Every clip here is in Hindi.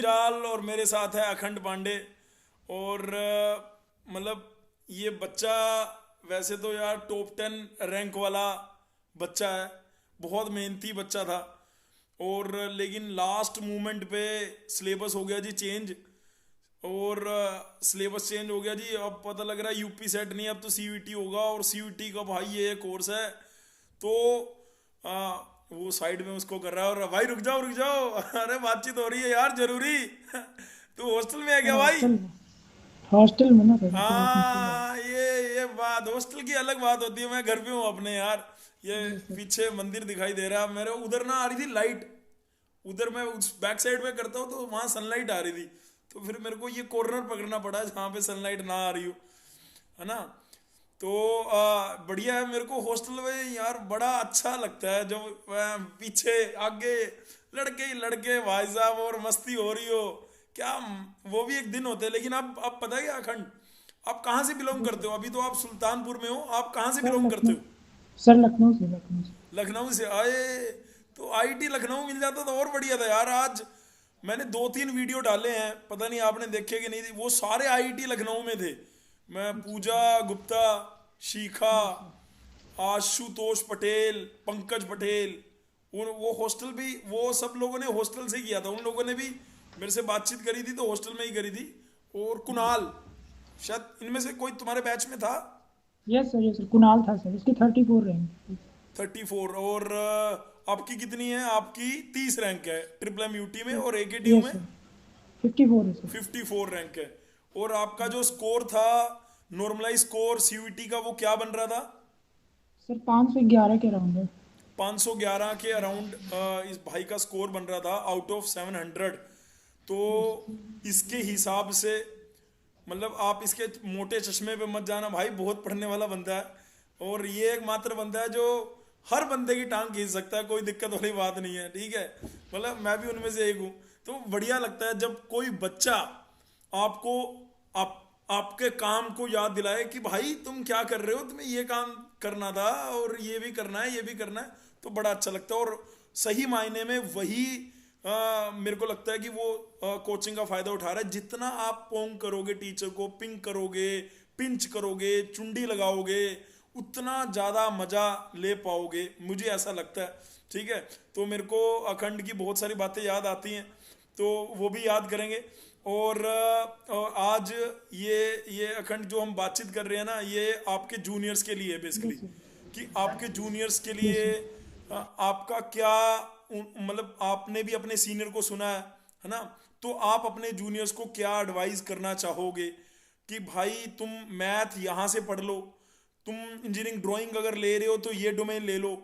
जाल और मेरे साथ है अखंड पांडे। और मतलब ये बच्चा वैसे तो यार टॉप 10 रैंक वाला बच्चा है। बहुत मेहनती बच्चा था। और लेकिन लास्ट मोमेंट पे सिलेबस हो गया जी चेंज। और सिलेबस चेंज हो गया जी। अब पता लग रहा है यूपी सेट नहीं, अब तो सीयूईटी होगा। और सीयूईटी का भाई ये कोर्स है। तो आ, वो साइड में उसको कर रहा है, और भाई रुक जाओ रुक जाओ। अरे बातचीत हो रही है यार जरूरी। तू हॉस्टल में है क्या भाई? हॉस्टल हॉस्टल में ना सर, क्लास में चल रहा है। हाँ, ये बात हॉस्टल की अलग बात होती है। मैं घर पे हूँ अपने यार। ये जी सर। पीछे मंदिर दिखाई दे रहा है मेरे उधर ना, आ रही थी लाइट। उधर मैं उस बैक साइड में करता हूँ तो वहां सनलाइट आ रही थी। तो फिर मेरे को ये कॉर्नर पकड़ना पड़ा जहाँ पे सनलाइट ना आ रही हो, है ना। तो बढ़िया है। मेरे को हॉस्टल में यार बड़ा अच्छा लगता है जब पीछे आगे लड़के ही लड़के भाई साहब और मस्ती हो रही हो। क्या वो भी एक दिन होते हैं। लेकिन अब पता है क्या अखंड, आप कहाँ से बिलोंग जी करते सर। हो? अभी तो आप सुल्तानपुर में हो, आप कहाँ से सर बिलोंग करते लखनऊ। हो? सर लखनऊ से। लखनऊ से आए? तो आईटी लखनऊ मिल जाता तो और बढ़िया था यार। आज मैंने 2-3 वीडियो डाले हैं, पता नहीं आपने देखे कि नहीं थी। वो सारे आईटी लखनऊ में थे। मैं अच्छा पूजा गुप्ता, शिखा, जी सर। आशुतोष पटेल, पंकज पटेल, उन वो हॉस्टल भी, वो सब लोगों ने हॉस्टल से किया था। उन लोगों ने भी मेरे से बातचीत करी थी तो हॉस्टल में ही करी थी। और कुणाल, शायद इनमें से कोई तुम्हारे बैच में था। यस सर कुणाल था सर, इसकी 34 रैंक। 34। और आपकी कितनी है? आपकी 30 रैंक है ट्रिपल एम यूटी में, और एकेटीयू यस में सर। 54 है सर। 54 रैंक है। और आपका जो स्कोर था, नॉर्मलाइज स्कोर सीयूईटी का, वो क्या बन रहा था? सर 511 के अराउंड है। 511 के अराउंड इस भाई का स्कोर बन रहा था आउट ऑफ 700। तो यस। इसके हिसाब से मतलब आप इसके मोटे चश्मे पे मत जाना भाई, बहुत पढ़ने वाला बंदा है। और ये एकमात्र बंदा है जो हर बंदे की टांग खींच सकता है, कोई दिक्कत वाली बात नहीं है, ठीक है। मतलब मैं भी उनमें से एक हूँ। तो बढ़िया लगता है जब कोई बच्चा आपको आप आपके काम को याद दिलाए कि भाई तुम क्या कर रहे हो, तुम्हें ये काम करना था और ये भी करना है, ये भी करना है। तो बड़ा अच्छा लगता है। और सही मायने में वही मेरे को लगता है कि वो कोचिंग का फायदा उठा रहा है। जितना आप पोंग करोगे टीचर को, पिंग करोगे, पिंच करोगे, चुंडी लगाओगे, उतना ज़्यादा मज़ा ले पाओगे, मुझे ऐसा लगता है। ठीक है। तो मेरे को अखंड की बहुत सारी बातें याद आती हैं, तो वो भी याद करेंगे। और आज ये अखंड जो हम बातचीत कर रहे हैं ना, ये आपके जूनियर्स के लिए बेसिकली, यस सर। कि आपके जूनियर्स के यस लिए सर। आपका क्या मतलब आपने भी अपने सीनियर को सुना है ना। तो आप अपने जूनियर्स को क्या एडवाइस करना चाहोगे कि भाई तुम मैथ यहाँ से पढ़ लो, तुम इंजीनियरिंग ड्राइंग अगर ले रहे हो तो ये डोमेन ले लो।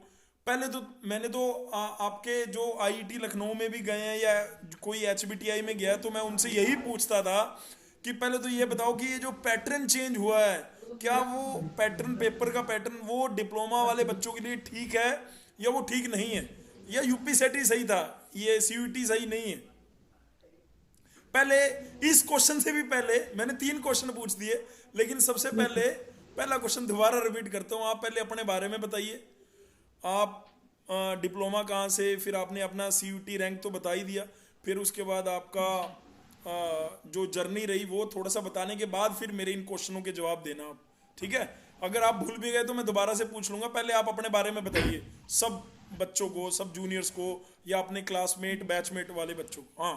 पहले तो मैंने तो आपके जो आईआईटी लखनऊ में भी गए हैं या कोई एचबीटीआई में गया है, तो मैं उनसे यही पूछता था कि पहले तो ये बताओ कि ये जो पैटर्न चेंज हुआ है, क्या वो पैटर्न, पेपर का पैटर्न, वो डिप्लोमा वाले बच्चों के लिए ठीक है या वो ठीक नहीं है, या यूपी सेट ही सही था, ये सीयूटी सही नहीं है। पहले इस क्वेश्चन से भी पहले मैंने 3 क्वेश्चन पूछ दिए, लेकिन सबसे यस सर। पहले पहला क्वेश्चन दोबारा रिपीट करता हूँ। आप पहले अपने बारे में बताइए। आप डिप्लोमा कहाँ से, फिर आपने अपना सीयूटी रैंक तो बता ही दिया, फिर उसके बाद आपका जो जर्नी रही वो थोड़ा सा बताने के बाद फिर मेरे इन क्वेश्चनों के जवाब देना आप, ठीक है। अगर आप भूल भी गए तो मैं दोबारा से पूछ लूंगा। पहले आप अपने बारे में बताइए, सब बच्चों को, सब जूनियर्स को, या अपने क्लासमेट बैचमेट वाले बच्चों को। हाँ।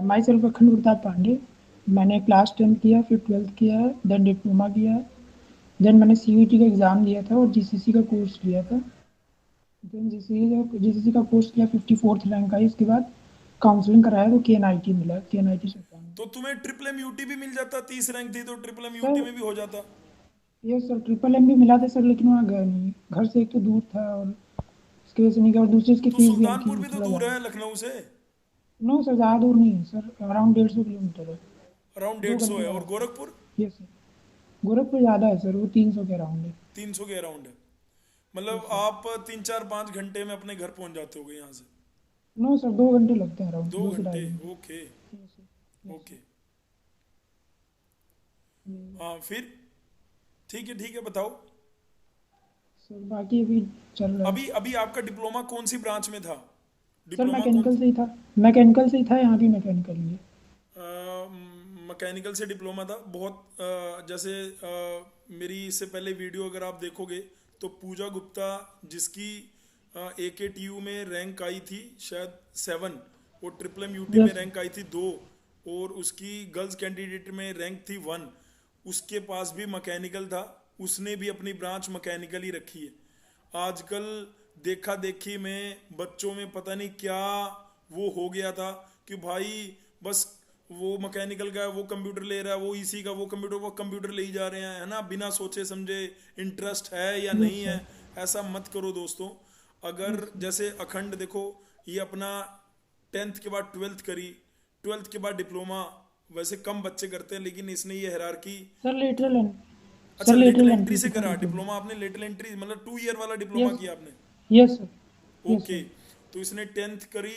माई सेल्फ अखंड प्रताप पांडे। मैंने क्लास 10 किया, फिर 12th किया है, देन डिप्लोमा किया है। देन मैंने सीयूईटी का एग्ज़ाम दिया था और जीसीसी का कोर्स लिया था। देन जीसीसी का कोर्स किया, 54th रैंक आई। इसके बाद काउंसलिंग कराया तो केएनआईटी मिला, केएनआईटी सुल्तान में। तो तुम्हें ट्रिपल एम यूटी भी मिल जाता, 30 रैंक थी तो ट्रिपल एम यूटी सर में भी हो जाता। ये सर ट्रिपल एम भी मिला था सर, लेकिन वहाँ गया नहीं, घर से एक तो दूर था और इसकी वजह से नहीं गया, और दूसरी इसकी तो फीस भी हल्की सुल्तानपुर भी तो थोड़ा दूर ज़्यादा। है लखनऊ से। नो सर, ज़्यादा दूर नहीं है सर, अराउंड 150 किलोमीटर है। अराउंड दो 150 घंटे है। का और रास्ता है। Gorakhpur yes sir. गोरखपुर ज़्यादा है सर, वो 300 के अराउंड है। 300 के अराउंड है। मतलब यस सर। आप 3-4-5 घंटे में अपने घर पहुंच जाते होगे यहाँ से? नो सर, 2 घंटे लगते हैं अराउंड, दो 2 से ढाई घंटे घंटे okay. Yes sir. Yes okay. Sir. हाँ फिर ठीक है बताओ। सर बाकी अभी चल रहा है। अभी अभी आपका डिप्लोमा कौन सी ब्रांच में था? सर डिप्लोमा कौन? मैकेनिकल से ही था, यहाँ भी मैकेनिकल ही है। मैकेनिकल से डिप्लोमा था बहुत जैसे मेरी इससे पहले वीडियो अगर आप देखोगे तो पूजा गुप्ता जिसकी AKTU में रैंक आई थी शायद 7, और ट्रिपल MUT में यस रैंक आई थी 2, और उसकी गर्ल्स कैंडिडेट में रैंक थी 1, उसके पास भी मैकेनिकल था, उसने भी अपनी ब्रांच मैकेनिकल ही रखी है। आजकल देखा देखी में बच्चों में पता नहीं क्या वो हो गया था कि भाई बस वो मैकेनिकल का है वो कंप्यूटर ले रहा है, वो EC का वो कंप्यूटर ले ही जा रहे हैं, है ना, बिना सोचे समझे इंटरेस्ट है या यस नहीं है। सर। ऐसा मत करो दोस्तों। अगर यस सर। जैसे अखंड देखो, ये अपना 10th के बाद 12th करी, 12th के बाद डिप्लोमा, वैसे कम बच्चे करते हैं लेकिन इसने ये हायरार्की। सर लेटरल एंट अच्छा, सर लेटल लेटरल एंट्री एंट्री से से था करा डिप्लोमा। डिप्लोमा आपने, लेटल एंट्री मतलब 2 ईयर वाला डिप्लोमा यस किया आपने? Yes sir. Yes okay, sir. तो इसने 10th करी,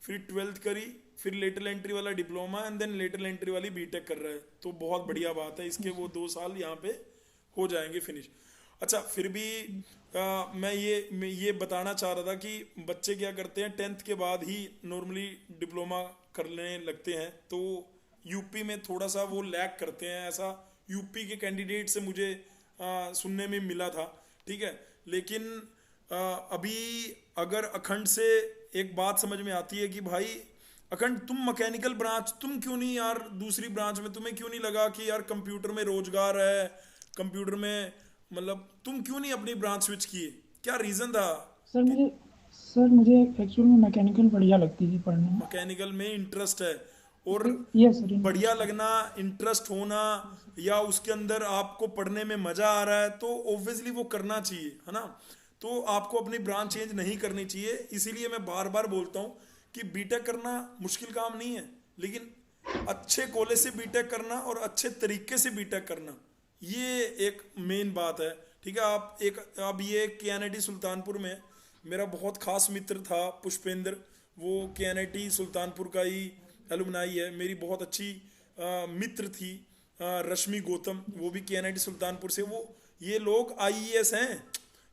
फिर 12th करी, फिर लेटल एंट्री वाला डिप्लोमा, एंड देन लेटल एंट्री वाली बीटेक कर रहा है, तो बहुत बढ़िया बात है। इसके वो 2 साल यहाँ पे हो जाएंगे फिनिश। अच्छा, फिर भी मैं ये बताना चाह रहा था कि बच्चे क्या करते हैं 10th के बाद ही नॉर्मली डिप्लोमा करने लगते हैं, तो यूपी में थोड़ा सा वो लैग करते हैं, ऐसा यूपी के कैंडिडेट से मुझे सुनने में मिला था। ठीक है, लेकिन अभी अगर अखंड से एक बात समझ में आती है कि भाई अखंड तुम मैकेनिकल ब्रांच, तुम क्यों नहीं यार दूसरी ब्रांच में, तुम्हें क्यों नहीं लगा कि यार कंप्यूटर में रोजगार है, कंप्यूटर में मतलब तुम क्यों नहीं अपनी ब्रांच स्विच किए? क्या रीजन था सर कि मुझे सर मुझे एक्चुअल में मैकेनिकल बढ़िया लगती थी पढ़ने में। मैकेनिकल में इंटरेस्ट है? और यस सर, बढ़िया इंटरेस्ट है। लगना, इंटरेस्ट होना, या उसके अंदर आपको पढ़ने में मजा आ रहा है तो ऑब्वियसली वो करना चाहिए, है ना। तो आपको अपनी ब्रांच चेंज नहीं करनी चाहिए। इसीलिए मैं बार बार बोलता हूँ कि बीटेक करना मुश्किल काम नहीं है, लेकिन अच्छे कॉलेज से बीटेक करना और अच्छे तरीके से बीटेक करना, ये एक मेन बात है। ठीक है, आप एक अब ये KNIT सुल्तानपुर में मेरा बहुत खास मित्र था पुष्पेंद्र, वो KNIT सुल्तानपुर का ही एलुमनाई है। मेरी बहुत अच्छी मित्र थी रश्मि गौतम, वो भी KNIT सुल्तानपुर से। वो ये लोग IES हैं,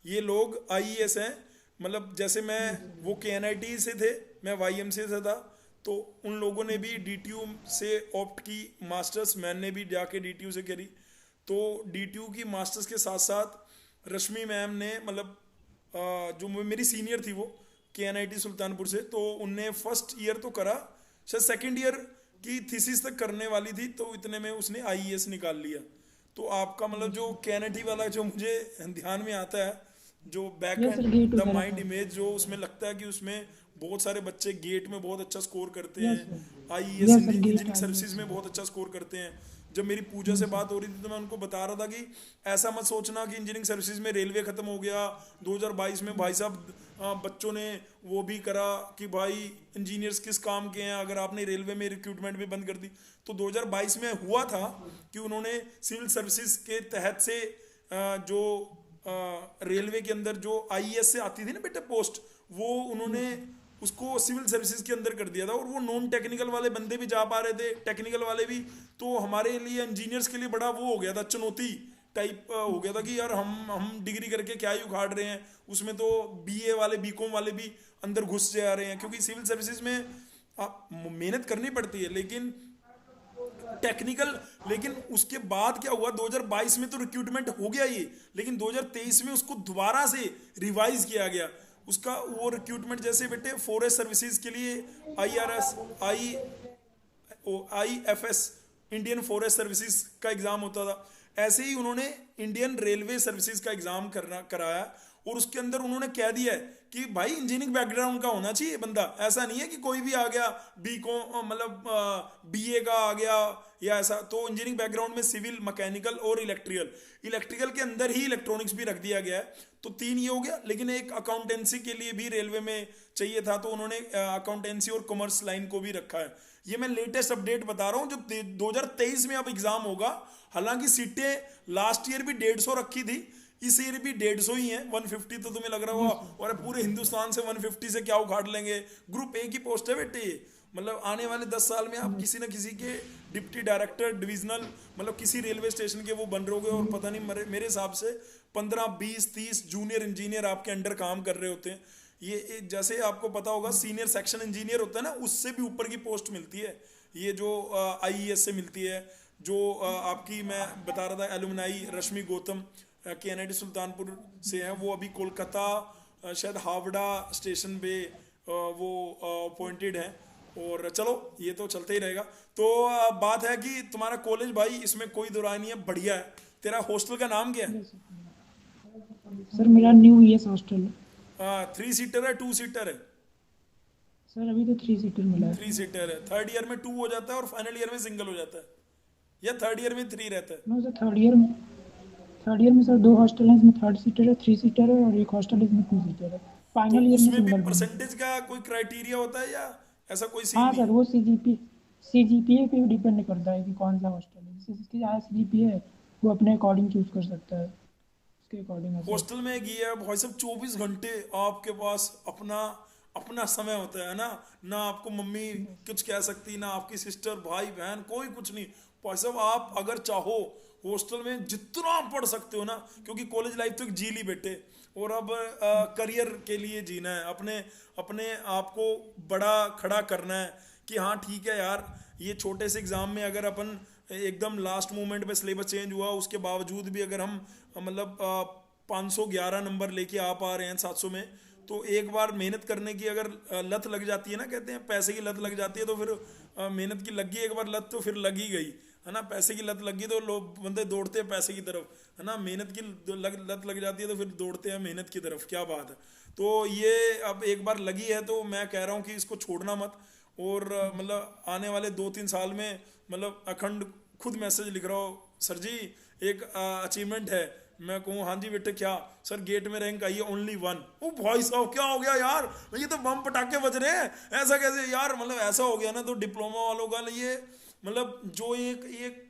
ये लोग IES हैं। मतलब जैसे मैं, वो KNIT से थे, मैं YMCA से था, तो उन लोगों ने भी DTU से ऑप्ट की मास्टर्स, मैंने भी जाके DTU से करी। तो DTU की मास्टर्स के साथ साथ रश्मि मैम ने मतलब जो मेरी सीनियर थी वो KNIT सुल्तानपुर से, तो उनने फर्स्ट ईयर तो करा, शायद सेकेंड ईयर की थीसिस तक करने वाली थी, तो इतने में उसने IES निकाल लिया। तो आपका मतलब जो KNIT वाला जो मुझे ध्यान में आता है, जो back yes and sir, get the वगैरह माइंड का। इमेज, जो उसमें लगता है कि उसमें बहुत सारे बच्चे गेट में बहुत अच्छा स्कोर करते यस हैं, sir. IES yes sir, GATE engineering services IES में है। बहुत अच्छा स्कोर करते हैं। जब मेरी पूजा से यस सर। बात हो रही थी तो मैं उनको बता रहा था कि ऐसा मत सोचना कि इंजीनियरिंग सर्विसेज में रेलवे खत्म हो गया 2022 में। भाई साहब बच्चों ने वो भी करा कि भाई इंजीनियर्स किस काम के हैं, अगर आपने रेलवे में रिक्रूटमेंट भी बंद कर दी। तो 2022 में हुआ था कि उन्होंने सिविल सर्विसेज के तहत से जो रेलवे के अंदर जो IES से आती थी ना बेटा पोस्ट, वो उन्होंने उसको सिविल सर्विसेज के अंदर कर दिया था, और वो नॉन टेक्निकल वाले बंदे भी जा पा रहे थे, टेक्निकल वाले भी। तो हमारे लिए इंजीनियर्स के लिए बड़ा वो हो गया था, चुनौती टाइप हो गया था कि यार हम डिग्री करके क्या ही उखाड़ रहे हैं, उसमें तो BA वाले BCom वाले भी अंदर घुस जा रहे हैं, क्योंकि सिविल सर्विसेज में मेहनत करनी पड़ती है लेकिन टेक्निकल। लेकिन उसके बाद क्या हुआ, 2022 में तो रिक्रूटमेंट हो गया ये, लेकिन 2023 में उसको दोबारा से रिवाइज किया गया उसका वो रिक्रूटमेंट। जैसे बेटे फॉरेस्ट सर्विसेज के लिए IRS IFS Indian forest services का एग्जाम होता था, ऐसे ही उन्होंने इंडियन रेलवे सर्विसेज का एग्जाम कराया, और उसके अंदर उन्होंने कह दिया है कि भाई इंजीनियरिंग बैकग्राउंड का होना चाहिए बंदा। ऐसा नहीं है कि कोई भी आ गया BCom मतलब BA का आ गया या ऐसा। तो इंजीनियरिंग बैकग्राउंड में सिविल, मैकेनिकल और इलेक्ट्रिकल के अंदर ही इलेक्ट्रॉनिक्स भी रख दिया गया है। तो 3 ये हो गया, लेकिन एक अकाउंटेंसी के लिए भी रेलवे में चाहिए था, तो उन्होंने अकाउंटेंसी और कॉमर्स लाइन को भी रखा है। ये मैं लेटेस्ट अपडेट बता रहा हूँ, जब 2023 में अब एग्जाम होगा। हालांकि सीटें लास्ट ईयर भी 150 रखी थी, इस ईयर भी 150 ही है। 150 तो तुम्हें लग रहा होगा और पूरे हिंदुस्तान से 150 से क्या उखाड़ लेंगे, ग्रुप A की पोस्ट है बेटे। मतलब आने वाले 10 साल में आप किसी न किसी के डिप्टी डायरेक्टर डिविजनल मतलब किसी रेलवे स्टेशन के वो बन रहोगे, और पता नहीं मेरे हिसाब से 15 20 30 जूनियर इंजीनियर आपके अंडर काम कर रहे होते हैं। जैसे आपको पता होगा सीनियर सेक्शन इंजीनियर होता है ना, उससे भी ऊपर की पोस्ट मिलती है। ये जो आईईएस से मिलती है, जो आपकी मैं बता रहा था एलुमनाई रश्मि गौतम के एनआईटी सुल्तानपुर से है, वो अभी कोलकाता शायद हावड़ा स्टेशन पे वो अपॉइंटेड है। और चलो ये तो चलते ही रहेगा। तो बात है कि तुम्हारा कॉलेज भाई, इसमें कोई दो राय नहीं है, बढ़िया है। तेरा हॉस्टल का नाम क्या है? सर मेरा न्यू ईएस हॉस्टल है। 3 सीटर है, 2 सीटर है? सर अभी तो 3 सीटर मिला है। 3 सीटर है। थर्ड ईयर में 2 हो जाता है और फाइनल ईयर में सिंगल हो जाता है, या थर्ड ईयर में 3 रहता है? नो सर, थर्ड ईयर में सर 2 हॉस्टल हैं, इसमें 3 सीटर है, 3 सीटर है, और एक हॉस्टल इसमें 2 सीटर है। तो फाइनल ईयर में उसमें भी सिंगल रूम है। परसेंटेज का कोई क्राइटेरिया होता है, या ऐसा कोई सीन हाँ नहीं सर, है? वो सीजीपीए पे भी डिपेंड करता है कि कौन सा हॉस्टल है। जैसे जिसकी ज़्यादा सीजीपीए है वो अपने अकॉर्डिंग चूज कर सकता है, उसके अकॉर्डिंग है सर। हॉस्टल में एक ये है भाई साहब, 24 घंटे आपके पास अपना अपना समय होता है ना। ना आपको मम्मी कुछ कह सकती, ना आपकी सिस्टर भाई बहन, कोई कुछ नहीं। भाई साहब आप अगर चाहो हॉस्टल में जितना पढ़ सकते हो ना, क्योंकि कॉलेज लाइफ तो एक जी ली बेटे। और अब करियर के लिए जीना है, अपने अपने आप को बड़ा खड़ा करना है कि हाँ ठीक है यार, ये छोटे से एग्जाम में अगर अपन एकदम लास्ट मोमेंट पे सिलेबस चेंज हुआ उसके बावजूद भी अगर हम मतलब 511 नंबर लेके आ पा रहे हैं 700 में, तो एक बार मेहनत करने की अगर लत लग जाती है ना, कहते हैं पैसे की लत लग जाती है, तो फिर मेहनत की लग गई एक बार लत तो फिर लग ही गई है ना। पैसे की लत लगी तो लोग बंदे दौड़ते हैं पैसे की तरफ, है ना। मेहनत की लत लग जाती है तो फिर दौड़ते हैं मेहनत की तरफ। क्या बात है। तो ये अब एक बार लगी है तो मैं कह रहा हूँ कि इसको छोड़ना मत। और मतलब आने वाले 2-3 साल में मतलब अखंड खुद मैसेज लिख रहा हो, सर जी एक अचीवमेंट है। मैं कहूँ हाँ जी बेटे क्या? सर गेट में रैंक आई है ओनली 1। ओ भाई साहब क्या हो गया यार, ये तो बम पटाखे बज रहे हैं, ऐसा कैसे यार? मतलब ऐसा हो गया ना, तो डिप्लोमा वालों का ये मतलब जो एक एक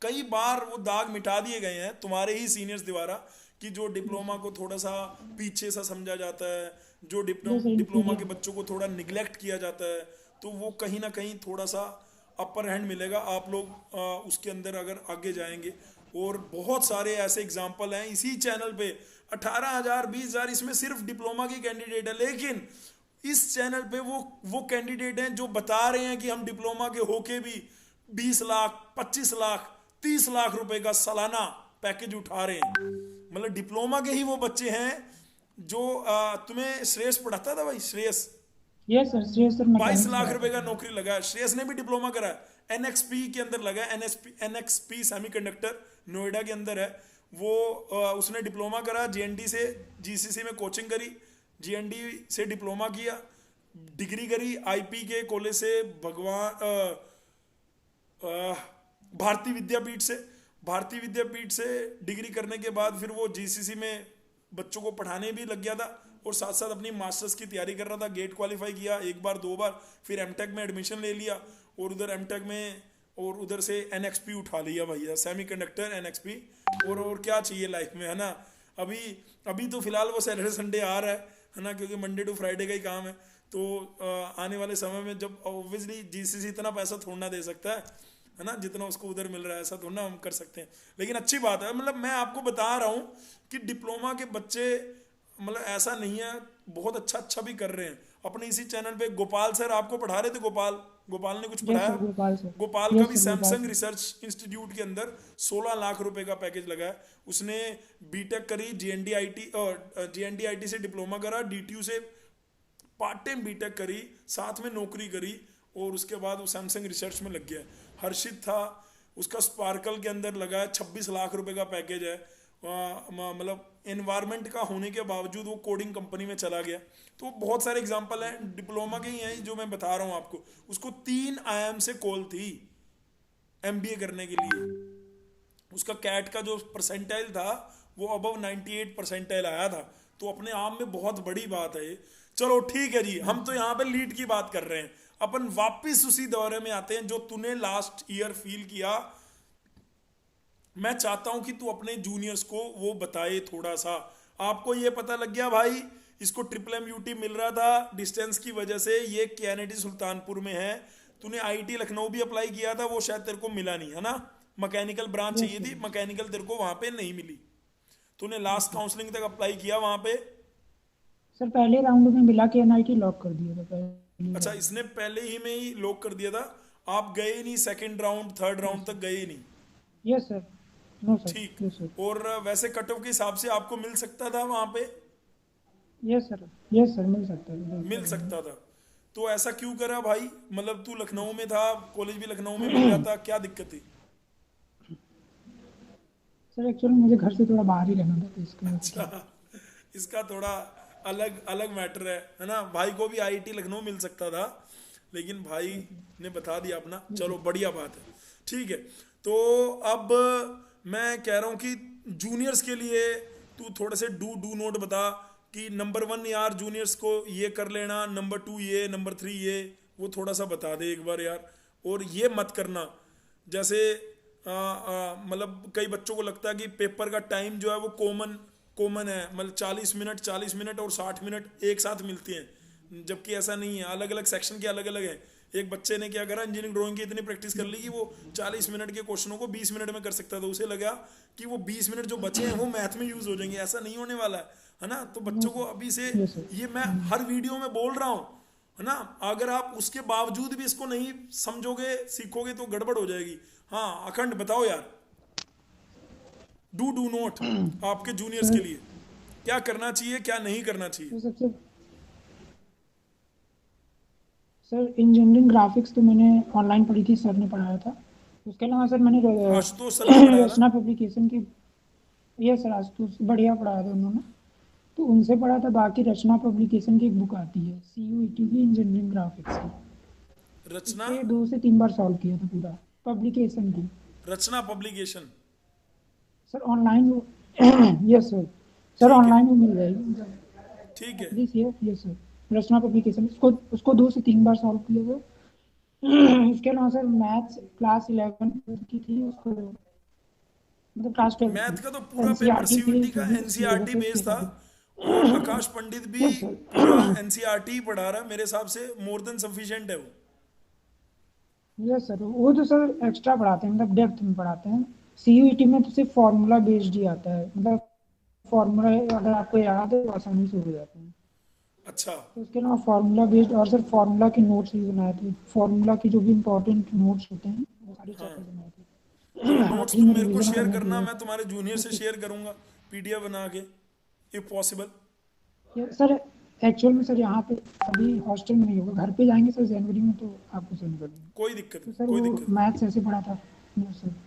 कई बार वो दाग मिटा दिए गए हैं तुम्हारे ही सीनियर्स द्वारा, कि जो डिप्लोमा को थोड़ा सा पीछे सा समझा जाता है, जो यस सर, डिप्लोमा के इसीलिए बच्चों को थोड़ा निग्लेक्ट किया जाता है, तो वो कहीं ना कहीं थोड़ा सा अपर हैंड मिलेगा आप लोग उसके अंदर अगर आगे जाएंगे। और बहुत सारे ऐसे एग्जाम्पल हैं इसी चैनल पे, 18,000 20,000 इसमें सिर्फ डिप्लोमा की कैंडिडेट है, लेकिन इस चैनल पे वो कैंडिडेट हैं जो बता रहे हैं कि हम डिप्लोमा के होके भी 20 लाख 25 लाख 30 लाख रुपए का सालाना पैकेज उठा रहे हैं। मतलब डिप्लोमा के ही वो बच्चे हैं जो तुम्हें श्रेयस पढ़ाता था भाई, Shreyas yes sir, Shreyas sir 22 mechanics lakh पढ़ाता रुपए का था। नौकरी लगा है। श्रेयस ने भी डिप्लोमा करा है, एनएक्सपी के अंदर लगा है, एनएक्सपी सेमीकंडक्टर नोएडा के अंदर है वो। उसने डिप्लोमा करा, जीएनडी से जीसीसी में कोचिंग करी, जीएनडी से डिप्लोमा किया, डिग्री करी आईपी के कॉलेज से, भारतीय विद्यापीठ से। भारतीय विद्यापीठ से डिग्री करने के बाद फिर वो जीसीसी में बच्चों को पढ़ाने भी लग गया था, और साथ साथ अपनी मास्टर्स की तैयारी कर रहा था। गेट क्वालिफाई किया एक बार 2 बार, फिर एमटेक में एडमिशन ले लिया, और उधर एमटेक में और उधर से एनएक्सपी उठा लिया भैया, सेमीकंडक्टर एनएक्सपी। और क्या चाहिए लाइफ में, है ना। अभी अभी तो फिलहाल वो सैटरडे संडे आ रहा है ना, क्योंकि मंडे टू फ्राइडे का ही काम है। तो आने वाले समय में जब ऑब्वियसली जीसीसी इतना पैसा थोड़ा ना दे सकता है ना, जितना उसको उधर मिल रहा है, ऐसा थोड़ा ना हम कर सकते हैं। लेकिन अच्छी बात है, मतलब मैं आपको बता रहा हूँ कि डिप्लोमा के बच्चे मतलब ऐसा नहीं है, बहुत अच्छा भी कर रहे हैं। अपने इसी चैनल पे गोपाल सर आपको पढ़ा रहे थे, गोपाल ने कुछ यस पढ़ाया? Sir, Gopal sir. गोपाल का भी yes sir, Gopal Samsung sir. Research institute के अंदर 16 लाख रुपए का पैकेज लगा है। उसने बीटेक करी, जीएनडीआईटी से डिप्लोमा करा, डीटीयू से पार्ट टाइम बीटेक करी, साथ में नौकरी करी, और उसके बाद वो सैमसंग रिसर्च में लग गया। हर्षित था, उसका स्पार्कल के अंदर लगा है, 26 लाख रुपए का पैकेज है। मतलब एनवायरमेंट का होने के बावजूद वो कोडिंग कंपनी में चला गया। तो बहुत सारे एग्जांपल हैं डिप्लोमा के ही हैं जो मैं बता रहा हूँ आपको। उसको 3 IIM से कॉल थी एमबीए करने के लिए। उसका कैट का जो परसेंटाइल था वो अबव 98 परसेंटाइल आया था, तो अपने आप में बहुत बड़ी बात है ये। चलो ठीक है जी, हम तो यहाँ पे लीड की बात कर रहे हैं, अपन वापिस उसी दौरे में आते हैं जो तूने लास्ट ईयर फील किया। मैं चाहता हूं कि तू अपने जूनियर्स को वो बताए थोड़ा सा। आपको ये पता लग गया भाई, इसको ट्रिपल MUT मिल रहा था डिस्टेंस की वजह से, ये केएनआईटी सुल्तानपुर में है। तूने आईटी लखनऊ भी अप्लाई किया था, वो शायद तेरे को मिला नहीं, है ना। मैकेनिकल ब्रांच चाहिए थी, मैकेनिकल तेरे को वहां पे नहीं मिली। तूने लास्ट काउंसलिंग तक अप्लाई किया वहां पे? सर पहले राउंड में मिला के एनआईटी लॉक कर दिया था पहले अच्छा, राउंड। इसने पहले ही में ही लॉक कर दिया था, आप गए ही नहीं, सेकंड राउंड थर्ड राउंड तक गए ही नहीं। Yes sir. No sir. ठीक। Yes sir. और वैसे कट ऑफ के हिसाब से आपको मिल सकता था वहां पे? Yes sir. यस सर मिल सकता है, कोई मिल प्रॉब्लम नहीं। सकता था। तो ऐसा क्यों करा भाई? मतलब तू लखनऊ में था, कॉलेज भी लखनऊ में मिल जाता, क्या दिक्कत थी? सर एक्चुअली मुझे घर से थोड़ा बाहर ही रहना था तो इसकी वजह से अच्छा, थोड़ा। इसका थोड़ा अलग अलग मैटर है ना? भाई को भी आईआईटी लखनऊ मिल सकता था, लेकिन भाई ने बता दिया अपना, चलो बढ़िया बात है। ठीक है। तो अब मैं कह रहा हूँ कि जूनियर्स के लिए तू थोड़े से डू डू नोट बता कि नंबर वन यार जूनियर्स को ये कर लेना, नंबर टू ये, नंबर थ्री ये, वो थोड़ा सा बता दे एक बार यार। और ये मत करना जैसे मतलब कई बच्चों को लगता है कि पेपर का टाइम जो है वो कॉमन कॉमन है, मतलब 40 मिनट और 60 मिनट एक साथ मिलती हैं, जबकि ऐसा नहीं है, अलग अलग सेक्शन के अलग अलग हैं। एक बच्चे ने क्या करा, इंजीनियरिंग ड्राइंग की इतनी प्रैक्टिस कर ली कि वो 40 मिनट के क्वेश्चनों को 20 मिनट में कर सकता था। उसे लगा कि वो 20 मिनट जो बचे हैं वो मैथ में यूज हो जाएंगे, ऐसा नहीं होने वाला है ना? तो नो बच्चों को अभी से सर। Yes sir. ये मैं हर वीडियो में बोल रहा हूँ, है ना? अगर आप उसके बावजूद भी इसको नहीं समझोगे सीखोगे तो गड़बड़ हो जाएगी। हाँ अखंड बताओ यार, डू डू नोट आपके जूनियर्स के सर लिए क्या करना चाहिए, क्या नहीं करना चाहिए? तो सबसे सर इंजीनियरिंग ग्राफिक्स तो मैंने ऑनलाइन पढ़ी थी, सर ने पढ़ाया था। उसके अलावा सर मैंने आशुतोष सर ने पढ़ाया था? रचना पब्लिकेशन की। ये सर आज तो बढ़िया पढ़ाया था उन्होंने, तो उनसे पढ़ा था। बाकी रचना पब्लिकेशन की एक बुक आती है सीयूईटी की, इंजीनियरिंग ग्राफिक्स की। उस रचना, पे 2 से 3 बार सॉल्व किया था पूरा, पब्लिकेशन की। Rachna publication. Sir online yes sir. Sir ठीक है। ऑनलाइन वो मिल जाएगी ठीक है। प्लीज ये। यस सर रचना पब्लिकेशन, उसको उसको 2 से 3 बार सॉल्व किया था। इसके अलावा सर मैथ्स क्लास 11 की थी, उसको मतलब क्लास 12 की मैथ का तो पूरा पेपर एनसीईआरटी के सीयूईटी जो का भी एनसीईआरटी सिलेबस है उसके बेस्ड था। अकॉर्डिंग। और आकाश पंडित भी यस पूरा सर। एनसीईआरटी पढ़ा रहा है, मेरे हिसाब से मोर देन सफिशिएंट है वो। यस सर वो तो सर एक्स्ट्रा पढ़ाते हैं, मतलब डेप्थ में पढ़ाते हैं। सीयूईटी में तो सिर्फ फार्मूला बेस्ड ही आता है, मतलब फार्मूला अगर आपको याद है तो आसानी से हो जाते हैं। अच्छा। तो उसके अलावा फार्मूला बेस्ड और सर फार्मूला के नोट्स भी बनाए थे। फार्मूला की जो भी इंपॉर्टेंट नोट्स होते हैं वो सारी हाँ, चैप्टर बनाए तो थे। नोट्स आखिरी तुम में मेरे को रिवीजन शेयर करने के करना, लिए। मैं तुम्हारे जूनियर से शेयर करूंगा पीडीएफ बना के, इफ पॉसिबल। सर एक्चुअल में सर यहाँ पे अभी हॉस्टल में नहीं होगा, घर पे जाएंगे सर जनवरी में, तो आपको सेंड कर दूँगा। कोई दिक्कत तो नहीं, सर कोई वो दिक्कत नहीं। मैथ्स ऐसे पढ़ा था। Yes sir.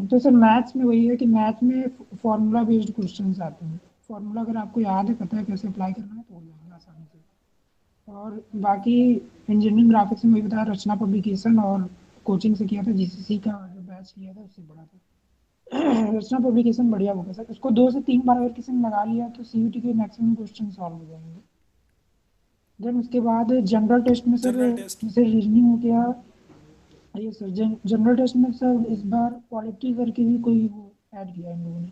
तो सर मैथ्स में वही है कि मैथ में फार्मूला बेस्ड क्वेश्चंस आते हैं। फार्मूला अगर आपको याद है, पता है कैसे अप्लाई करना है, तो हो जाएगा आसानी से। और बाकी इंजीनियरिंग ग्राफिक्स में वही बताया, रचना पब्लिकेशन और कोचिंग से किया था, जीसीसी का जो बैच लिया था उससे पढ़ा था। रचना पब्लिकेशन बढ़िया बुक है सर, उसको 2 से 3 बार अगर किसी ने लगा लिया तो सीयूटी के मैक्सिमम क्वेश्चन सॉल्व हो जाएंगे। देन उसके बाद जनरल टेस्ट में सर जनरल टेस्ट। जैसे रीजनिंग हो गया। ये सर जनरल टेस्ट में सर इस बार पॉलिटी करके भी कोई वो ऐड किया इन लोगों ने।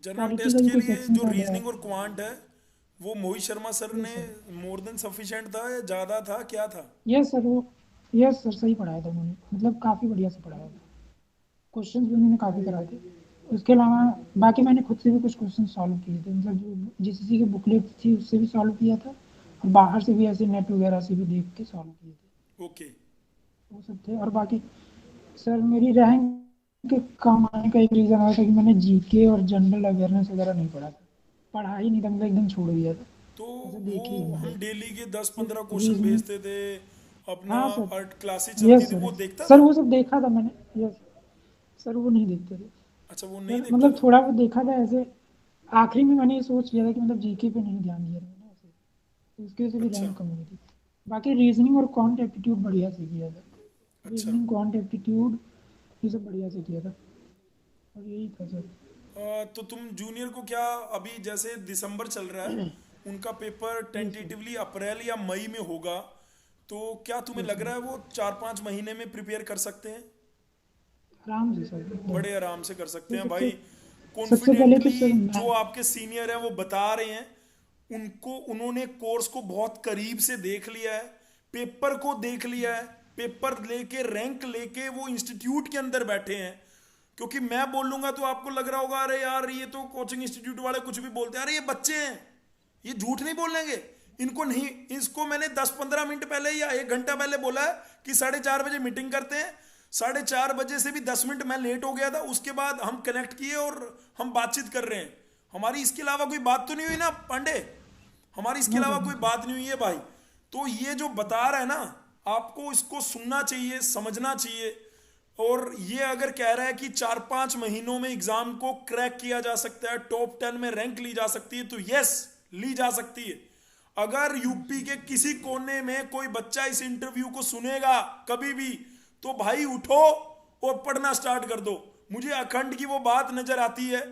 जनरल पॉलिटी का टेस्ट भी के कोई लिए सेक्शन जो ऐड है। रीजनिंग और क्वांट है, वो मोहित शर्मा सर ये ने सर। मोर देन सफिशिएंट था या ज्यादा था, क्या था? यस सर वो। यस सर सही पढ़ाया था उन्होंने, मतलब काफ़ी बढ़िया से पढ़ाया था। क्वेश्चंस भी उन्होंने काफ़ी कराए थे। उसके अलावा बाकी मैंने खुद से भी कुछ क्वेश्चन सॉल्व किए थे, मतलब जो जीसीसी की बुकलेट थी उससे भी सॉल्व किया था, और बाहर से भी ऐसे नेट वगैरह से भी देख के सॉल्व किए थे। ओके। वो सब थे। और बाकी सर मेरी रैंक कम आने का एक रीज़न आया था कि मैंने जीके और जनरल अवेयरनेस वगैरह नहीं पढ़ा था। पढ़ा ही नहीं था, मतलब एकदम छोड़ दिया था। तो ऐसे वो देखे ही नहीं हम थे। डेली के 10-15 सिर्फ क्वेश्चन रीजनिंग। भेजते थे, अपना हाँ सर। आर्ट क्लासेस चलती यस थी, सर। वो देखता सर था? वो सब देखा था मैंने। यस सर वो नहीं देखते थे। अच्छा, वो नहीं सर देखता मतलब था। थोड़ा बहुत देखा था ऐसे। आखिरी में मैंने ये सोच लिया था कि मतलब जीके पे नहीं ध्यान दिया था मैंने ऐसे, तो उसकी वजह से भी अच्छा। रैंक कम हुई थी। बाकी रीजनिंग और क्वांट एप्टीट्यूड बढ़िया से किया था। अच्छा। रीजनिंग क्वांट एप्टीट्यूड ये सब बढ़िया से किया था। और यही था सर। तो तुम जूनियर को क्या, अभी जैसे दिसंबर चल रहा है, उनका पेपर यस सर। टेंटेटिवली अप्रैल या मई में होगा, तो क्या तुम्हें यस लग सर। रहा है वो 4-5 महीने में प्रिपेयर कर सकते हैं? आराम से सर एकदम। बड़े आराम से कर सकते तो हैं भाई। सबसे पहले तो कॉन्फिडेंटली सर जो मैं। आपके सीनियर हैं वो बता रहे हैं, उनको उन्होंने कोर्स को बहुत करीब से देख लिया है, पेपर को देख लिया है, पेपर लेके रैंक लेके वो इंस्टीट्यूट के अंदर बैठे हैं। क्योंकि मैं बोलूंगा तो आपको लग रहा होगा अरे यार ये तो कोचिंग इंस्टीट्यूट वाले कुछ भी बोलते हैं, अरे ये बच्चे हैं, ये झूठ नहीं बोलेंगे। इनको नहीं, इसको मैंने 10-15 मिनट पहले या 1 घंटा पहले बोला है कि 4:30 बजे मीटिंग करते हैं। 4:30 बजे से भी 10 मिनट मैं लेट हो गया था, उसके बाद हम कनेक्ट किए और हम बातचीत कर रहे हैं। हमारी इसके अलावा कोई बात तो नहीं हुई ना पांडे, हमारी इसके अलावा कोई बात नहीं हुई है भाई। तो ये जो बता रहा है ना, आपको इसको सुनना चाहिए, समझना चाहिए। और ये अगर कह रहा है कि 4-5 महीनों में एग्जाम को क्रैक किया जा सकता है, टॉप 10 में रैंक ली जा सकती है, तो यस, ली जा सकती है। अगर यूपी के किसी कोने में कोई बच्चा इस इंटरव्यू को सुनेगा कभी भी, तो भाई उठो और पढ़ना स्टार्ट कर दो। मुझे अखंड की वो बात नजर आती है,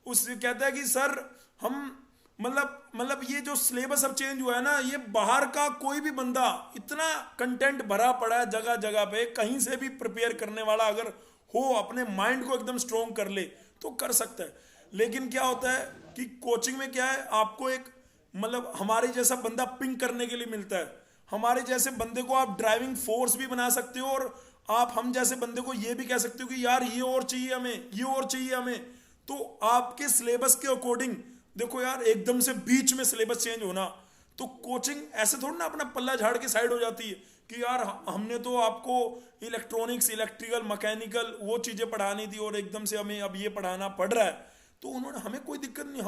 उस कहता है कि सर हम मतलब ये जो सिलेबस अब चेंज हुआ है ना, ये बाहर का कोई भी बंदा, इतना कंटेंट भरा पड़ा है जगह जगह पे, कहीं से भी प्रिपेयर करने वाला अगर हो, अपने माइंड को एकदम स्ट्रोंग कर ले तो कर सकता है। लेकिन क्या होता है कि कोचिंग में क्या है, आपको एक हमारे जैसा बंदा पिंक करने के लिए मिलता है। हमारे जैसे बंदे को आप ड्राइविंग फोर्स भी बना सकते हो, और आप हम जैसे बंदे को ये भी कह सकते हो कि यार ये और चाहिए हमें, ये और चाहिए हमें। तो आपके सिलेबस के अकॉर्डिंग देखो यार, एकदम से बीच में सिलेबस चेंज होना, तो कोचिंग ऐसे थोड़ा ना अपना पल्ला झाड़ के साइड हो जाती है कि यार हमने तो आपको इलेक्ट्रॉनिक्स, इलेक्ट्रिकल, मैकेनिकल वो चीजें पढ़ानी थी और एकदम से हमें अब ये पढ़ाना पड़ रहा है। तो उन्होंने, हमें कोई दिक्कत नहीं,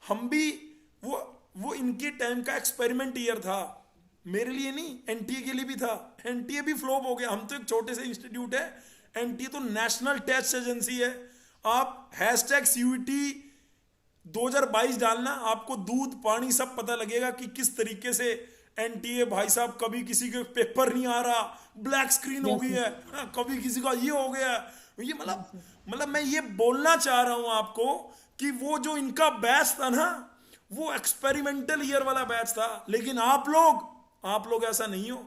हम भी वो इनके टाइम का एक्सपेरिमेंट ईयर था, मेरे लिए नहीं, एनटीए के लिए भी था। एनटीए भी फ्लॉप हो गया, हम तो एक छोटे से इंस्टीट्यूट है, एनटीए तो नेशनल टेस्ट एजेंसी है। आप #CUET 2022 डालना, आपको दूध पानी सब पता लगेगा कि किस तरीके से एनटीए, भाई साहब, कभी किसी के पेपर नहीं आ रहा, ब्लैक स्क्रीन हो गई है, कभी किसी का ये हो गया। ये मैं ये बोलना चाह रहा हूं आपको कि वो जो इनका बैच था ना, वो एक्सपेरिमेंटल ईयर वाला बैच था। लेकिन आप लोग ऐसा नहीं हो।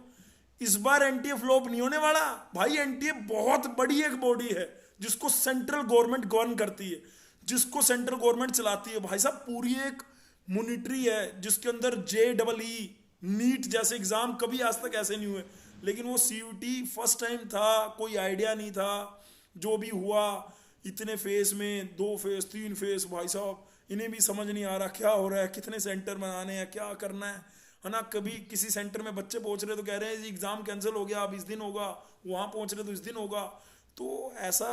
इस बार एनटीए फ्लॉप नहीं होने वाला भाई। एनटीए बहुत बड़ी एक बॉडी है जिसको सेंट्रल गवर्नमेंट गवर्न करती है, जिसको सेंट्रल गवर्नमेंट चलाती है। भाई साहब, पूरी एक मॉनिटरी है जिसके अंदर JEE, नीट जैसे एग्जाम कभी आज तक ऐसे नहीं हुए। लेकिन वो CUET फर्स्ट टाइम था, कोई आइडिया नहीं था, जो भी हुआ इतने फेज में, 2 फेज 3 फेज, भाई साहब इन्हें भी समझ नहीं आ रहा क्या हो रहा है, कितने सेंटर बनाने हैं, क्या करना है ना। कभी किसी सेंटर में बच्चे पहुंच रहे तो कह रहे हैं जी एग्जाम कैंसिल हो गया, अब इस दिन होगा, वहां पहुंच रहे तो इस दिन होगा। तो ऐसा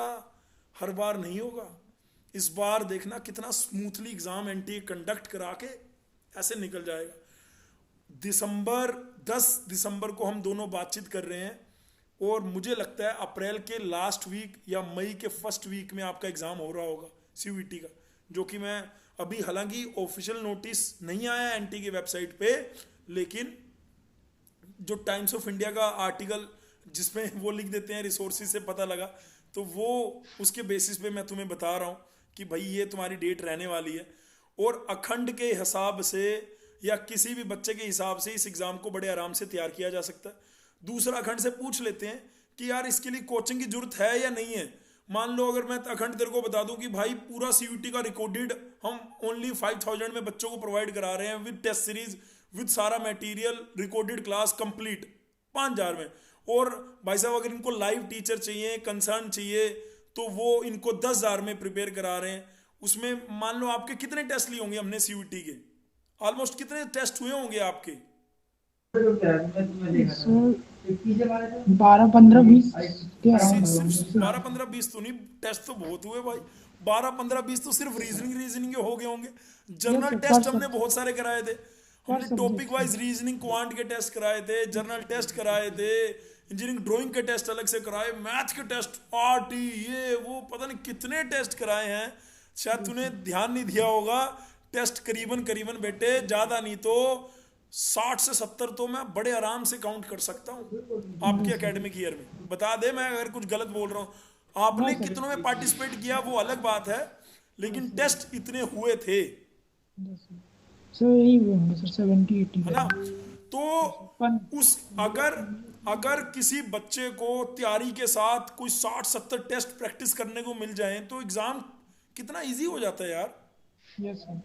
हर बार नहीं होगा। इस बार देखना कितना स्मूथली एग्जाम एनटीए कंडक्ट करा के ऐसे निकल जाएगा। 10 दिसंबर को हम दोनों बातचीत कर रहे हैं, और मुझे लगता है अप्रैल के लास्ट वीक या मई के फर्स्ट वीक में आपका एग्जाम हो रहा होगा CUET का, जो कि मैं अभी, हालांकि ऑफिशियल नोटिस नहीं आया एनटीए की वेबसाइट पे, लेकिन जो टाइम्स ऑफ इंडिया का आर्टिकल जिसमें वो लिख देते हैं रिसोर्सेज से पता लगा, तो वो उसके बेसिस पे मैं तुम्हें बता रहा हूँ कि भाई ये तुम्हारी डेट रहने वाली है। और अखंड के हिसाब से या किसी भी बच्चे के हिसाब से इस एग्जाम को बड़े आराम से तैयार किया जा सकता है। दूसरा, अखंड से पूछ लेते हैं कि यार इसके लिए कोचिंग की जरूरत है या नहीं है। मान लो अगर मैं अखंड तेरे को बता दूं कि भाई पूरा CUET का रिकॉर्डेड हम ओनली 5000 में बच्चों को प्रोवाइड करा रहे हैं, विद टेस्ट सीरीज, विद सारा मटेरियल, रिकॉर्डेड क्लास कंप्लीट 5000 में। और भाई साहब अगर इनको लाइव टीचर चाहिए, कंसर्न चाहिए, तो वो इनको 10,000 में प्रिपेयर करा रहे हैं। उसमें मान लो आपके कितने टेस्ट लिए होंगे हमने CUET के, ऑलमोस्ट कितने टेस्ट हुए होंगे आपके? 12-15-20 के अराउंड। सिर्फ 12-15-20 तो नहीं, टेस्ट तो बहुत हुए भाई। 12-15-20 तो सिर्फ रीजनिंग हो गए होंगे। जनरल टेस्ट हमने बहुत सारे कराए थे, हमने टॉपिक वाइज रीजनिंग क्वांट के टेस्ट कराए थे, जर्नल टेस्ट कराए थे, इंजीनियरिंग ड्राइंग के टेस्ट अलग से कराए, मैथ के टेस्ट, RT, ये वो पता नहीं कितने टेस्ट कराए हैं। शायद तूने ध्यान नहीं दिया होगा। टेस्ट करीबन बेटे ज्यादा नहीं तो 60 से 70 तो मैं बड़े आराम से काउंट कर सकता हूँ आपके एकेडमिक ईयर में। बता दे मैं अगर कुछ गलत बोल रहा हूँ। आपने कितनों में पार्टिसिपेट किया वो अलग बात है, लेकिन टेस्ट इतने हुए थे, सर यही होंगे सर 70-80 है ना। तो उस अगर किसी बच्चे को तैयारी के साथ कोई 60-70 टेस्ट प्रैक्टिस करने को मिल जाए तो एग्जाम कितना इजी हो जाता है यार। यस सर,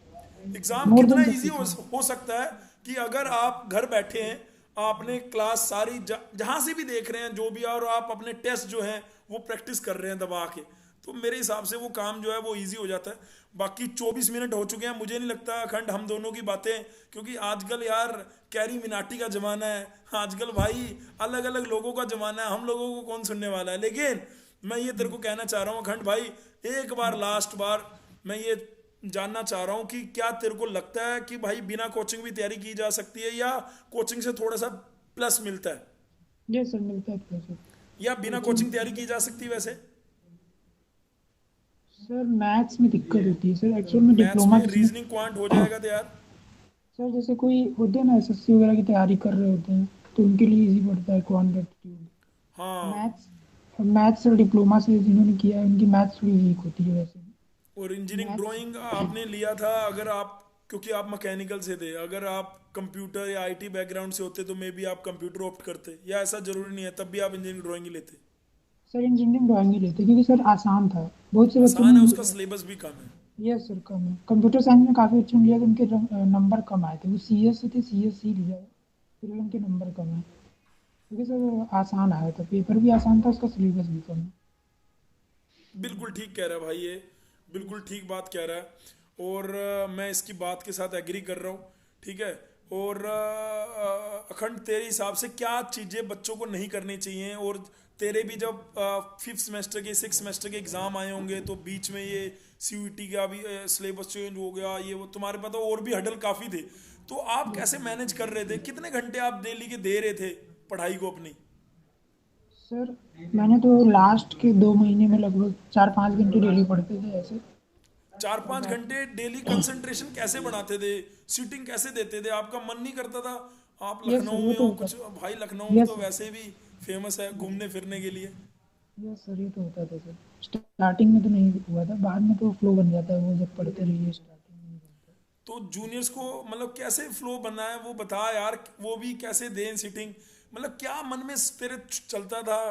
एग्जाम कितना इजी हो सकता है कि अगर आप घर बैठे हैं, आपने क्लास सारी जहां से भी देख रहे हैं जो भी, और आप अपने टेस्ट जो हैं वो प्रैक्टिस कर रहे हैं दबा के, तो मेरे हिसाब से वो काम जो है वो इजी हो जाता है। बाकी 24 मिनट हो चुके हैं, मुझे नहीं लगता अखंड हम दोनों की बातें, क्योंकि आजकल यार कैरी मिनाटी का जमाना है, आजकल भाई अलग अलग लोगों का जमाना है, हम लोगों को कौन सुनने वाला है। लेकिन मैं ये तेरे को कहना चाह रहा हूँ अखंड भाई, एक बार लास्ट बार मैं ये जानना चाह रहा हूँ कि क्या तेरे को लगता है कि भाई बिना कोचिंग भी तैयारी की जा सकती है, या कोचिंग से थोड़ा सा प्लस मिलता है, ये सर मिलता है प्रेशर। या बिना कोचिंग, कोचिंग तैयारी की जा सकती है वैसे? सर मैथ्स में दिक्कत होती है सर, एक्चुअल में मैथ्स डिप्लोमा में जिसमें। रीजनिंग क्वांट हो जाएगा तो यार। सर जैसे कोई होते हैं ना एसएससी वगैरह की तैयारी कर रहे होते हैं, तो उनके लिए इजी पड़ता है क्वांट एप्टीट्यूड। हाँ, मैथ्स मैथ्स और डिप्लोमा से जिन्होंने किया है उनकी मैथ्स थोड़ी वीक होती है वैसे। और इंजीनियरिंग मैथ्स, ड्राइंग आपने लिया था, अगर आप, क्योंकि आप मैकेनिकल से थे, अगर आप कंप्यूटर या आईटी बैकग्राउंड से होते तो मे बी आप कंप्यूटर ऑप्ट करते, या ऐसा जरूरी नहीं है तब भी आप इंजीनियरिंग ड्राइंग ही लेते? सर इंजीनियरिंग ड्राइंग ही लेते क्योंकि सर आसान था। बहुत से बच्चों आसान है, उसका ने, सिलेबस भी कम है। यस सर कम है। कंप्यूटर साइंस में काफ़ी बच्चों ने लिया तो उनके नंबर कम आए थे। वो सीएस से थे, सीएस सी लिया, फिर भी उनके नंबर कम है क्योंकि सर आसान आया था, पेपर भी आसान था, उसका सिलेबस भी कम है। बिल्कुल ठीक कह रहा है भाई ये, बिल्कुल ठीक बात कह रहा है, और मैं इसकी बात के साथ एग्री कर रहा हूँ। ठीक है। और अखंड तेरे हिसाब से क्या चीज़ें बच्चों को नहीं करनी चाहिए, और तेरे भी जब 5th सेमेस्टर के 6th सेमेस्टर के एग्ज़ाम आए होंगे तो बीच में ये सीयूईटी का भी सिलेबस चेंज हो गया, ये वो तुम्हारे पास तो और भी हडल काफ़ी थे, तो आप कैसे मैनेज कर रहे थे, कितने घंटे आप डेली के दे रहे थे पढ़ाई को अपनी? सर मैंने तो लास्ट के 2 महीने में लगभग 4-5 घंटे डेली पढ़ते थे ऐसे। 4-5 घंटे डेली कंसंट्रेशन कैसे बनाते थे, सीटिंग कैसे देते थे, आपका मन नहीं करता था? आप यस सर लखनऊ वो में तो हो होता कुछ, था। भाई लखनऊ में यस तो सर, वैसे भी फेमस है घूमने फिरने के लिए। यस सर ये तो होता था सर। स्टार्टिंग में तो नहीं हुआ था, बाद में तो फ्लो बन जाता है वो जब पढ़ते रहिए, स्टार्टिंग में नहीं बनता। तो जूनियर्स को मतलब कैसे फ्लो बनना है वो बता यार, वो भी कैसे दें सीटिंग, मतलब क्या मन में तेरे चलता था,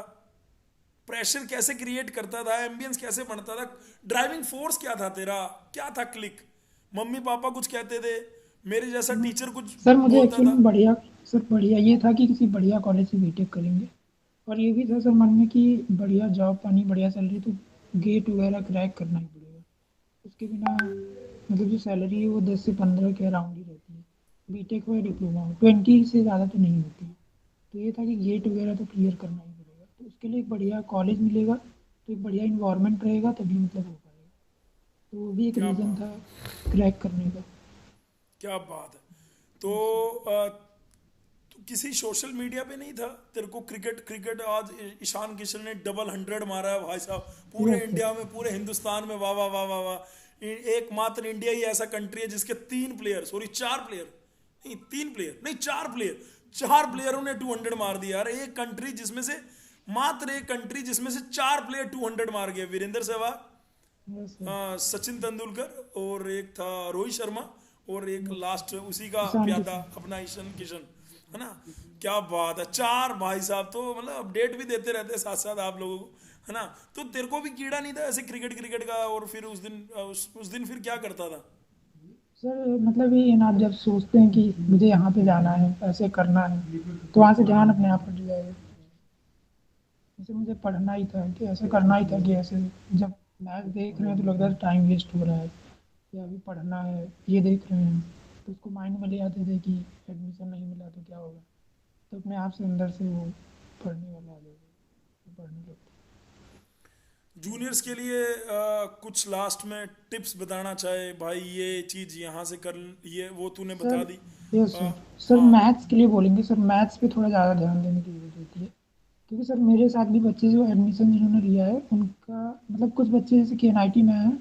प्रेशर कैसे क्रिएट करता था, एम्बियंस कैसे बनता था, ड्राइविंग फोर्स क्या था तेरा, क्या था क्लिक? मम्मी पापा कुछ कहते थे, मेरे जैसा टीचर कुछ सर मुझे बोलता एक्चुअली था? में बढ़िया, सर बढ़िया ये था कि किसी बढ़िया कॉलेज से बीटेक करेंगे, और ये भी था सर मन में कि बढ़िया जॉब पानी, बढ़िया सैलरी, तो गेट वगैरह क्रैक करना ही पड़ेगा। उसके बिना मतलब जो सैलरी है वो 10 से 15 के अराउंड ही रहती है। बीटेक हो या डिप्लोमा हो, 20 से ज़्यादा तो नहीं होती है। तो ये था कि गेट वगैरह तो क्लियर करना ही पड़ेगा, तो उसके लिए एक बढ़िया कॉलेज मिलेगा, तो एक बढ़िया इन्वायरमेंट रहेगा तभी मतलब हो पाएगा। तो वो भी एक क्या रीज़न बात था है, क्रैक करने का। क्या बात है। तो तो किसी सोशल मीडिया पे नहीं था तेरे को, क्रिकेट क्रिकेट आज ईशान किशन ने डबल 100 मारा है भाई साहब, पूरे यस सर। इंडिया में, पूरे हिंदुस्तान में वाह वाह वाह वाह वाह। एकमात्र इंडिया ही ऐसा कंट्री है जिसके 3 प्लेयर, सॉरी 4 प्लेयर, नहीं 3 प्लेयर नहीं 4 प्लेयर, 4 प्लेयरों ने 200 मार दिया यार। एक कंट्री जिसमें से, मात्र एक कंट्री जिसमें से 4 प्लेयर 200 मार गए, वीरेंद्र सहवाग, यस सर। सचिन तेंदुलकर, और एक था रोहित शर्मा, और एक यस लास्ट उसी का ईशान प्यादा किशन। अपना ईशान किशन, है ना? क्या बात है, 4 भाई साहब, तो मतलब अपडेट भी देते रहते हैं साथ साथ आप लोगों को, है ना? तो तेरे को भी कीड़ा नहीं था ऐसे क्रिकेट क्रिकेट का? और फिर उस दिन फिर क्या करता था? सर मतलब ये ना, आप जब सोचते हैं कि मुझे यहाँ पे जाना है, ऐसे करना है, तो वहाँ से ध्यान अपने आप हट जाएगा। जैसे मुझे पढ़ना ही था कि ऐसे करना ही था कि ऐसे, जब मैच देख रहे हैं तो लगता है टाइम वेस्ट हो रहा है, या अभी पढ़ना है ये देख रहे हैं, तो उसको माइंड में ले आते थे कि एडमिशन नहीं मिला तो क्या होगा, तो अपने आप से अंदर से वो पढ़ने वाला आ जाएगा, तो पढ़ने लगता। जूनियर्स के लिए कुछ लास्ट में टिप्स बताना चाहे भाई, ये चीज़ यहाँ से कर, ये वो तूने सर बता दी। यस अ, सर। सर हाँ, मैथ्स के लिए बोलेंगे, सर मैथ्स पे थोड़ा ज़्यादा ध्यान देने की ज़रूरत होती है, क्योंकि सर मेरे साथ भी बच्चे जो एडमिशन जिन्होंने लिया है उनका, मतलब कुछ बच्चे जैसे कि एनआईटी में हैं,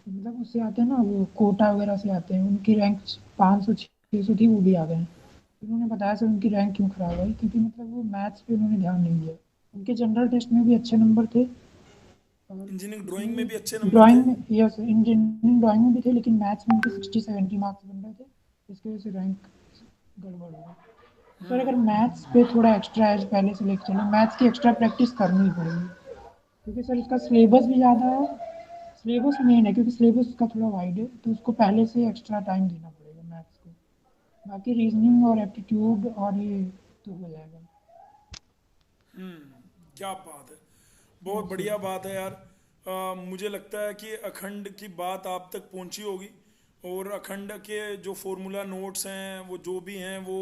मतलब उससे आते हैं ना, वो कोटा वगैरह से आते हैं, उनकी रैंक 500-600 थी, वो भी आ गए हैं। उन्होंने बताया सर उनकी रैंक क्यों खराब आई, क्योंकि मतलब वो मैथ्स पे उन्होंने ध्यान नहीं दिया। उनके जनरल टेस्ट में भी अच्छे नंबर थे, और इंजीनियरिंग उसमें ड्राइंग में भी भी अच्छे नंबर थे। ड्राइंग में, यस इंजीनियरिंग ड्राइंग में भी थे, लेकिन मैथ्स में उनके 60-70 मार्क्स बन रहे थे, इसकी वजह से रैंक गड़बड़ हो गई। सर अगर मैथ्स पे थोड़ा एक्स्ट्रा एज पहले से लेके चलो, मैथ्स की एक्स्ट्रा प्रैक्टिस करनी ही पड़ेगी, क्योंकि सर उसका सिलेबस भी ज़्यादा है। सिलेबस मेन है क्योंकि सिलेबस उसका थोड़ा वाइड है, तो उसको पहले से एक्स्ट्रा टाइम देना पड़ेगा मैथ्स को। बाकी रीजनिंग और एप्टीट्यूड और ये तो हो जाएगा। क्या बात है, बहुत यस सर। बढ़िया बात है यार। मुझे लगता है कि अखंड की बात आप तक पहुंची होगी, और अखंड के जो फॉर्मूला नोट्स हैं वो जो भी हैं वो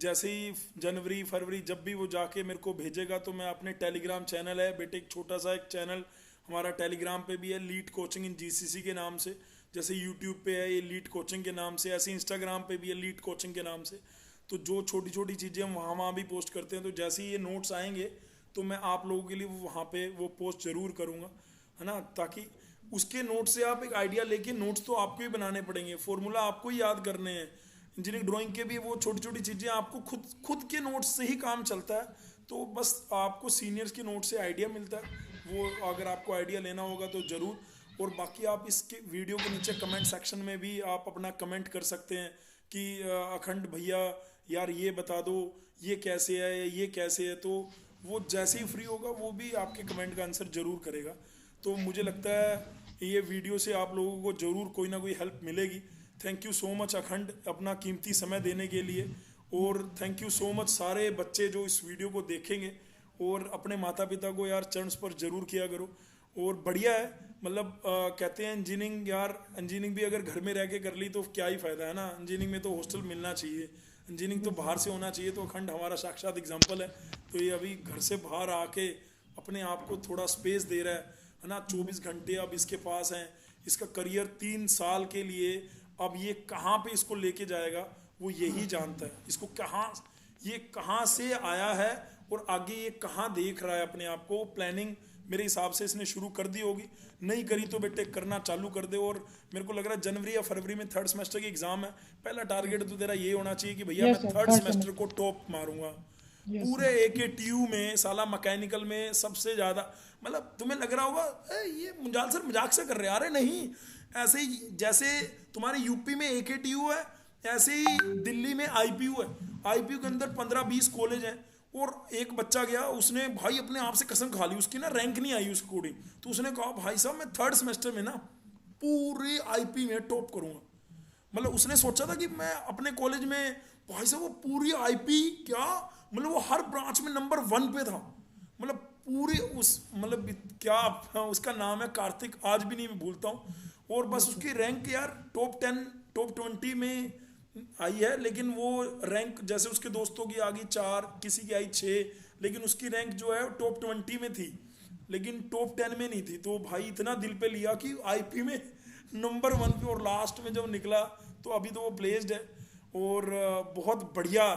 जैसे ही जनवरी फरवरी जब भी वो जाके मेरे को भेजेगा तो मैं अपने टेलीग्राम चैनल है बेटे, एक छोटा सा एक चैनल हमारा टेलीग्राम पे भी है, लीड कोचिंग इन जीसीसी के नाम से। जैसे यूट्यूब पे है ये लीड कोचिंग के नाम से, ऐसे इंस्टाग्राम पे भी है लीड कोचिंग के नाम से। तो जो छोटी छोटी चीज़ें हम वहाँ वहाँ भी पोस्ट करते हैं, तो जैसे ही ये नोट्स आएंगे तो मैं आप लोगों के लिए वहाँ पे वो पोस्ट ज़रूर करूँगा, है ना, ताकि उसके नोट से आप एक आइडिया लेके, नोट्स तो आपको ही बनाने पड़ेंगे, फॉर्मूला आपको ही याद करने हैं। इंजीनियरिंग ड्राइंग के भी वो छोटी छोटी चीज़ें आपको खुद खुद के नोट्स से ही काम चलता है। तो बस आपको सीनियर्स के नोट से आइडिया मिलता है, वो अगर आपको आइडिया लेना होगा तो ज़रूर। और बाकी आप इसके वीडियो के नीचे कमेंट सेक्शन में भी आप अपना कमेंट कर सकते हैं कि अखंड भैया यार ये बता दो, ये कैसे है या ये कैसे है। तो वो जैसे ही फ्री होगा वो भी आपके कमेंट का आंसर ज़रूर करेगा। तो मुझे लगता है ये वीडियो से आप लोगों को ज़रूर कोई ना कोई हेल्प मिलेगी। थैंक यू सो मच अखंड अपना कीमती समय देने के लिए, और थैंक यू सो मच सारे बच्चे जो इस वीडियो को देखेंगे, और अपने माता पिता को यार चरण पर ज़रूर किया करो। और बढ़िया है, मतलब कहते हैं इंजीनियरिंग, यार इंजीनियरिंग भी अगर घर में रह के कर ली तो क्या ही फ़ायदा है ना, इंजीनियरिंग में तो हॉस्टल मिलना चाहिए, इंजीनियरिंग तो बाहर से होना चाहिए। तो अखंड हमारा साक्षात एग्जाम्पल है। तो ये अभी घर से बाहर आके अपने आप को थोड़ा स्पेस दे रहा है ना, 24 घंटे अब इसके पास हैं, इसका करियर 3 साल के लिए, अब ये कहाँ पे इसको लेके जाएगा वो यही जानता है, इसको कहाँ से आया है और आगे ये कहाँ देख रहा है अपने आप को। प्लानिंग मेरे हिसाब से इसने शुरू कर दी होगी, नहीं करी तो बेटे करना चालू कर दे। और मेरे को लग रहा है जनवरी या फरवरी में 3rd सेमेस्टर की एग्जाम है, पहला टारगेट तो तेरा ये होना चाहिए कि भैया यस मैं सर, 3rd थर्ड सेमेस्टर को सेमेस्टर। टॉप मारूंगा यस पूरे सर। AKTU में, साला मैकेनिकल में सबसे ज़्यादा। मतलब तुम्हें लग रहा होगा ये मुंजाल सर मजाक से कर रहे हैं, अरे नहीं, ऐसे ही जैसे तुम्हारे यूपी में AKTU है ऐसे ही दिल्ली में IPU है। IPU के अंदर 15-20 कॉलेज हैं, और एक बच्चा गया, उसने भाई अपने आप से कसम खा ली, उसकी ना रैंक नहीं आई उसकी कोडिंग, तो उसने कहा भाई साहब मैं 3rd सेमेस्टर में ना पूरे IP में टॉप करूंगा। मतलब उसने सोचा था कि मैं अपने कॉलेज में, भाई साहब वो पूरी IP क्या, मतलब वो हर ब्रांच में नंबर 1 पे था, मतलब पूरी उस, मतलब क्या उसका नाम है कार्तिक, आज भी नहीं मैं भूलता हूँ। और बस उसकी रैंक यार टॉप 10 टॉप 20 में आई है, लेकिन वो रैंक जैसे उसके दोस्तों की आ गई 4, किसी की आई 6, लेकिन उसकी रैंक जो है टॉप 20 में थी, लेकिन टॉप 10 में नहीं थी। तो भाई इतना दिल पे लिया कि IP में नंबर 1 पे, और लास्ट में जब निकला तो अभी तो वो प्लेस्ड है। और बहुत बढ़िया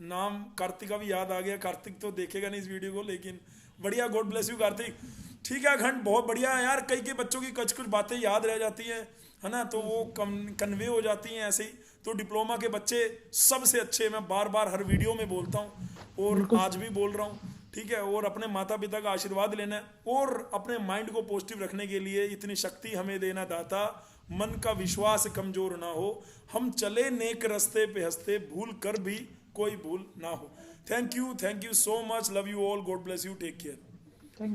नाम, कार्तिक का भी याद आ गया, कार्तिक तो देखेगा नहीं इस वीडियो को, लेकिन बढ़िया, गॉड ब्लेस यू कार्तिक। ठीक है अखंड, बहुत बढ़िया है यार, कई के बच्चों की कुछ कुछ बातें याद रह जाती हैं, है ना, तो वो कन्वे हो जाती हैं ऐसे ही। तो डिप्लोमा के बच्चे सबसे अच्छे, मैं बार बार हर वीडियो में बोलता हूँ और बिल्कुल आज भी बोल रहा हूँ, ठीक है। और अपने माता पिता का आशीर्वाद लेना है, और अपने माइंड को पॉजिटिव रखने के लिए इतनी शक्ति हमें देना दाता, मन का विश्वास कमजोर ना हो, हम चले नेक रास्ते पे हंसते, भूल कर भी कोई भूल ना हो। Thank you so much, love you all, God bless you, take care.